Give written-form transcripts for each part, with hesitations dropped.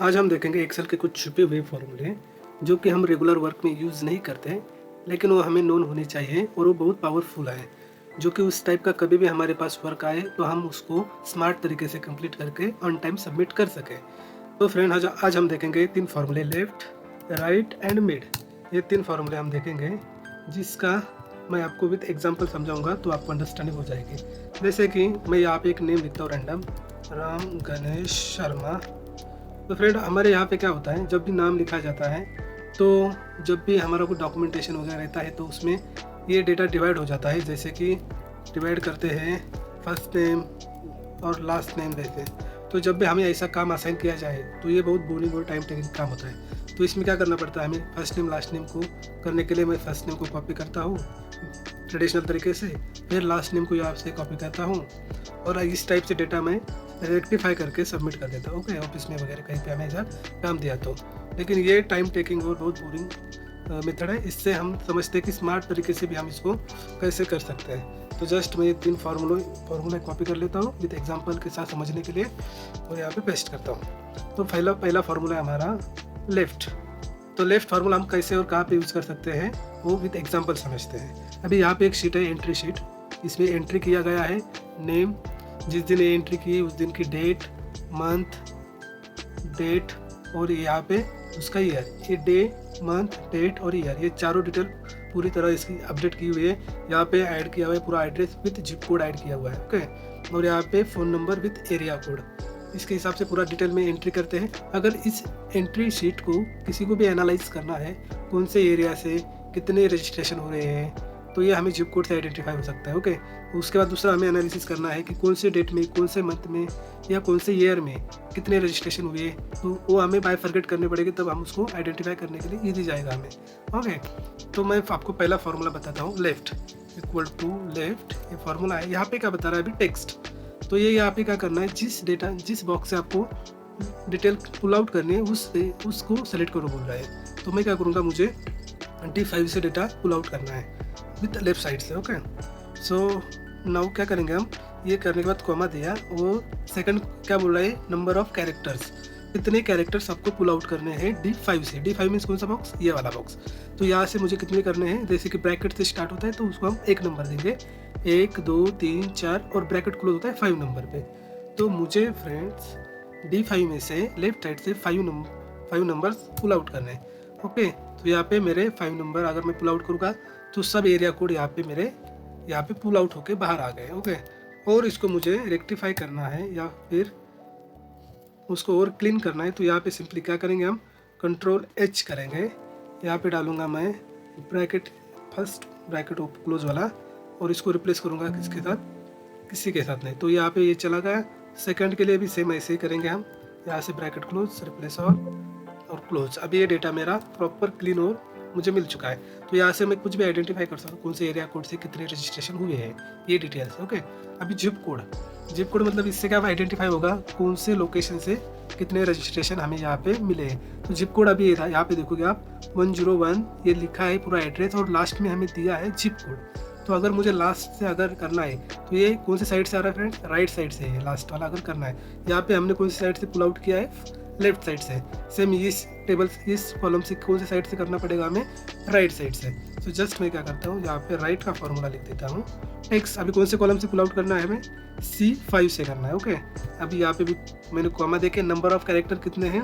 आज हम देखेंगे एक्सेल के कुछ छुपे हुए फॉर्मूले जो कि हम रेगुलर वर्क में यूज़ नहीं करते, लेकिन वो हमें नोन होने चाहिए और वो बहुत पावरफुल है। जो कि उस टाइप का कभी भी हमारे पास वर्क आए तो हम उसको स्मार्ट तरीके से कंप्लीट करके ऑन टाइम सबमिट कर सकें। तो फ्रेंड आज हम देखेंगे 3 फार्मूले, लेफ्ट, राइट एंड मिड। ये 3 फार्मूले हम देखेंगे जिसका मैं आपको विद एग्जांपल समझाऊंगा तो आपको अंडरस्टैंडिंग हो जाएगी। जैसे कि मैं यहाँ पे एक नेम लिखता हूँ रैंडम, राम गणेश शर्मा। तो फ्रेंड हमारे यहाँ पे क्या होता है, जब भी नाम लिखा जाता है तो जब भी हमारा कोई डॉक्यूमेंटेशन वगैरह रहता है तो उसमें ये डेटा डिवाइड हो जाता है। जैसे कि डिवाइड करते हैं फर्स्ट नेम और लास्ट नेम रहते हैं। तो जब भी हमें ऐसा काम असाइन किया जाए तो ये बहुत बोरिंग और टाइम टेकिंग काम होता है। तो इसमें क्या करना पड़ता है, हमें फर्स्ट नेम लास्ट नेम को करने के लिए मैं फर्स्ट नेम को कॉपी करता हूँ ट्रेडिशनल तरीके से, फिर लास्ट नेम को यहाँ से कॉपी करता हूँ और इस टाइप से डेटा मैं रेक्टिफाई करके सबमिट कर देता हूँ। ओके, ऑफिस में वगैरह कहीं पे हमें ऐसा काम दिया तो। लेकिन ये टाइम टेकिंग और बहुत बोरिंग मेथड है। इससे हम समझते हैं कि स्मार्ट तरीके से भी हम इसको कैसे कर सकते हैं। तो जस्ट मैं 3 फार्मूला कॉपी कर लेता हूँ विद एग्जांपल के साथ समझने के लिए और यहाँ पे पेस्ट करता हूँ। तो पहला फार्मूला है हमारा लेफ्ट। तो लेफ्ट फार्मूला हम कैसे और कहाँ पे यूज़ कर सकते हैं वो विद एग्जांपल समझते हैं। अभी यहाँ पे एक शीट है, एंट्री शीट। इसमें एंट्री किया गया है नेम, जिस दिन ये एंट्री की उस दिन की डेट, मंथ, डेट और यहाँ पे उसका ईयर। ये डे, मंथ, डेट और ईयर, ये चारों डिटेल पूरी तरह इसकी अपडेट की हुई है। यहाँ पे ऐड किया हुआ है पूरा address with zip code add किया हुआ है। ओके, और यहाँ पे phone number with area code. इसके हिसाब से पूरा डिटेल में एंट्री करते हैं। अगर इस एंट्री शीट को किसी को भी एनालाइज करना है कौन से एरिया से कितने रजिस्ट्रेशन हो रहे हैं तो ये हमें जिप कोड से आइडेंटिफाई हो सकता है। ओके, उसके बाद दूसरा हमें एनालिसिस करना है कि कौन से डेट में, कौन से मंथ में या कौन से ईयर में कितने रजिस्ट्रेशन हुए, तो वो हमें बाइफरगेट करने पड़ेगी, तब हम उसको आइडेंटिफाई करने के लिए ईजी जाएगा हमें। ओके, तो मैं आपको पहला फार्मूला बताता हूँ, लेफ्ट इक्वल टू लेफ्ट। ये फार्मूला है। यहाँ पे क्या बता रहा है अभी, टेक्स्ट। तो ये यहाँ पे क्या करना है, जिस बॉक्स से आपको डिटेल पुल आउट करनी है उसको सेलेक्ट करो बोल रहा है। तो मैं क्या करूँगा, मुझे 25 से डेटा पुल आउट करना है विद लेफ्ट साइड से। ओके, सो नाउ क्या करेंगे हम, ये करने के बाद कॉमा दिया और सेकंड क्या बोल रहा है, नंबर ऑफ कैरेक्टर्स, कितने कैरेक्टर्स आपको पुल आउट करने हैं D5 से। D5 मीन्स कौन सा बॉक्स, ये वाला बॉक्स। तो यहाँ से मुझे कितने करने हैं, जैसे कि ब्रैकेट से स्टार्ट होता है तो उसको हम 1 नंबर देंगे, 1 2 3 4 और ब्रैकेट क्लोज होता है 5 नंबर पे। तो मुझे फ्रेंड्स D5 में से लेफ्ट साइड से 5 नंबर्स पुल आउट करने हैं। ओके, तो यहाँ पे मेरे 5 नंबर अगर मैं पुल आउट करूँगा तो सब एरिया कोड यहाँ पे मेरे यहाँ पे पुल आउट होके बाहर आ गए। ओके, और इसको मुझे रेक्टिफाई करना है या फिर उसको और क्लीन करना है तो यहाँ पे सिंपली क्या करेंगे, हम Ctrl+H करेंगे। यहाँ पे डालूंगा मैं ब्रैकेट, फर्स्ट ब्रैकेट क्लोज वाला, और इसको रिप्लेस करूँगा किसके साथ, किसी के साथ नहीं। तो यहाँ पे ये चला गया। सेकंड के लिए भी सेम ऐसे ही करेंगे हम, यहाँ से ब्रैकेट क्लोज, रिप्लेस और क्लोज। अब ये डेटा मेरा प्रॉपर क्लीन और मुझे मिल चुका है। तो यहाँ से मैं कुछ भी आइडेंटिफाई कर सकता हूँ, कौन से एरिया कोड से कितने रजिस्ट्रेशन हुए हैं, ये डिटेल्स। ओके, अभी जिप कोड मतलब इससे क्या आइडेंटिफाई होगा कौन से लोकेशन से कितने रजिस्ट्रेशन हमें यहाँ पे मिले हैं। तो जिप कोड अभी ये था, यहाँ पे देखोगे आप 101 ये लिखा है पूरा एड्रेस, और लास्ट में हमें दिया है जिप कोड। तो अगर मुझे लास्ट से अगर करना है तो ये कौन से साइड से आ रहा है फ्रेंड्स, राइट साइड से है लास्ट वाला अगर करना है। यहाँ पे हमने कौन सी साइड से पुल आउट किया है, लेफ्ट साइड से। सेम इस टेबल इस कॉलम से कौन से साइड से करना पड़ेगा हमें, राइट साइड से। तो जस्ट मैं क्या करता हूँ, यहाँ पे राइट का फॉर्मूला लिख देता हूँ। टेक्स्ट अभी कौन से कॉलम से पुल आउट करना है, हमें C5 से करना है। ओके, अभी यहाँ पे भी मैंने कॉमा देके नंबर ऑफ कैरेक्टर कितने हैं,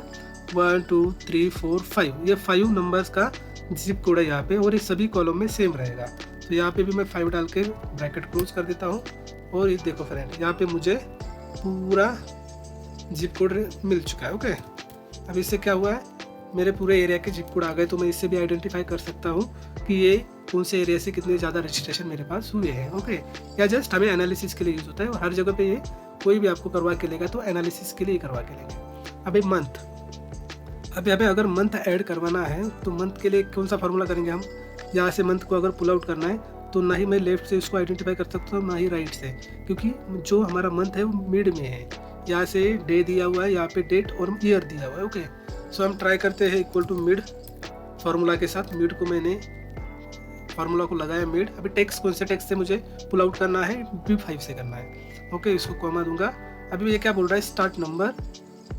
1 2 3 4 5, ये 5 नंबर्स का जिप कोड है यहाँ पे, और ये सभी कॉलम में सेम रहेगा। तो यहाँ पे भी मैं 5 डाल के ब्रैकेट क्लोज कर देता हूँ। और ये देखो फ्रेंड, यहाँ पे मुझे पूरा जिप कोड मिल चुका है। ओके, अब इससे क्या हुआ है, मेरे पूरे एरिया के जिप कोड आ गए। तो मैं इससे भी आइडेंटिफाई कर सकता हूँ कि ये कौन से एरिया से कितने ज़्यादा रजिस्ट्रेशन मेरे पास हुए हैं। ओके, या जस्ट हमें एनालिसिस के लिए यूज़ होता है, और हर जगह पे ये कोई भी आपको करवा के लेगा तो एनालिसिस के लिए करवा के लेंगे। अभी मंथ, अभी हमें अगर मंथ ऐड करवाना है तो मंथ के लिए कौन सा फार्मूला करेंगे हम, यहाँ से मंथ को अगर पुल आउट करना है तो ना ही मैं लेफ्ट से उसको आइडेंटिफाई कर सकता हूँ, ना ही राइट से, क्योंकि जो हमारा मंथ है वो मिड में है। यहाँ से डे दिया हुआ है, यहाँ पे डेट और ईयर दिया हुआ है। ओके, सो हम ट्राई करते हैं इक्वल टू मिड फार्मूला के साथ। मिड को मैंने फार्मूला को लगाया मिड। अभी टेक्स्ट कौन से टेक्स्ट से मुझे पुल आउट करना है, B5 से करना है। ओके, इसको कॉमा दूंगा। अभी ये क्या बोल रहा है, स्टार्ट नंबर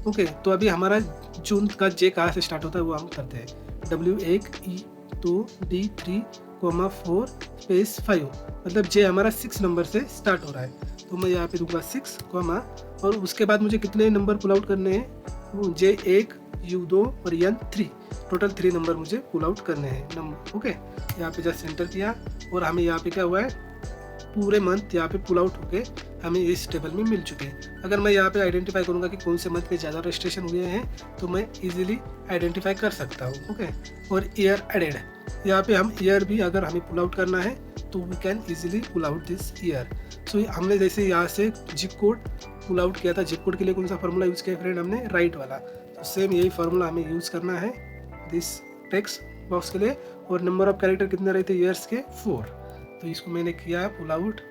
ओके, तो अभी हमारा जून का जे कहाँ से स्टार्ट होता है वो हम करते हैं। W1E2D3, 4 5, मतलब जे हमारा 6 नंबर से स्टार्ट हो रहा है। तो मैं यहाँ पे दूंगा 6, और उसके बाद मुझे कितने नंबर पुल आउट करने हैं, J1, U2 और N3, टोटल 3 नंबर मुझे पुल आउट करने हैं नंबर। ओके, यहाँ पे जस्ट एंटर किया और हमें यहाँ पे क्या हुआ है, पूरे मंथ यहाँ पे पुल आउट होके हमें इस टेबल में मिल चुके हैं। अगर मैं यहाँ पे आइडेंटिफाई करूँगा कि कौन से मंथ में ज़्यादा रजिस्ट्रेशन हुए हैं तो मैं इजीली आइडेंटिफाई कर सकता हूँ। ओके, और ईयर एडेड, यहाँ पे हम ईयर भी अगर हमें पुल आउट करना है तो we can easily pull out this year. So हमने जैसे यहाँ से जिप कोड पुल आउट किया था, जिप कोड के लिए कौन सा फार्मूला यूज़ किया फ्रेंड, हमने राइट वाला। तो सेम यही फार्मूला हमें यूज़ करना है दिस टेक्स्ट बॉक्स के लिए। और नंबर ऑफ कैरेक्टर कितने रहते हैं ईयर्स के, 4। तो इसको मैंने किया पुल आउट।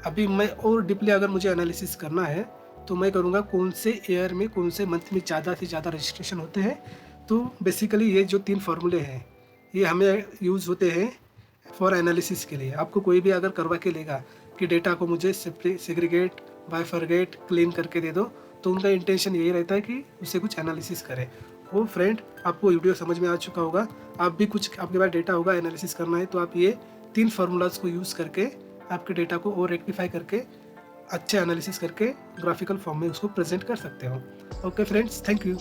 अभी मैं और डीपली अगर मुझे एनालिसिस करना है तो मैं करूँगा कौन से ईयर में कौन से मंथ में ज़्यादा से ज़्यादा रजिस्ट्रेशन होते हैं। तो बेसिकली ये जो 3 फार्मूले हैं ये हमें यूज़ होते हैं फॉर एनालिसिस के लिए। आपको कोई भी अगर करवा के लेगा कि डेटा को मुझे सेग्रीगेट, बाइफरगेट, क्लीन करके दे दो, तो उनका इंटेंशन यही रहता है कि उससे कुछ एनालिसिस करें। वो फ्रेंड आपको वीडियो समझ में आ चुका होगा। आप भी कुछ आपके पास डेटा होगा एनालिसिस करना है तो आप ये 3 फार्मूलाज को यूज़ करके आपके डेटा को और रेक्टिफाई करके अच्छे एनालिसिस करके ग्राफिकल फॉर्म में उसको प्रेजेंट कर सकते हो। Okay friends, thank you.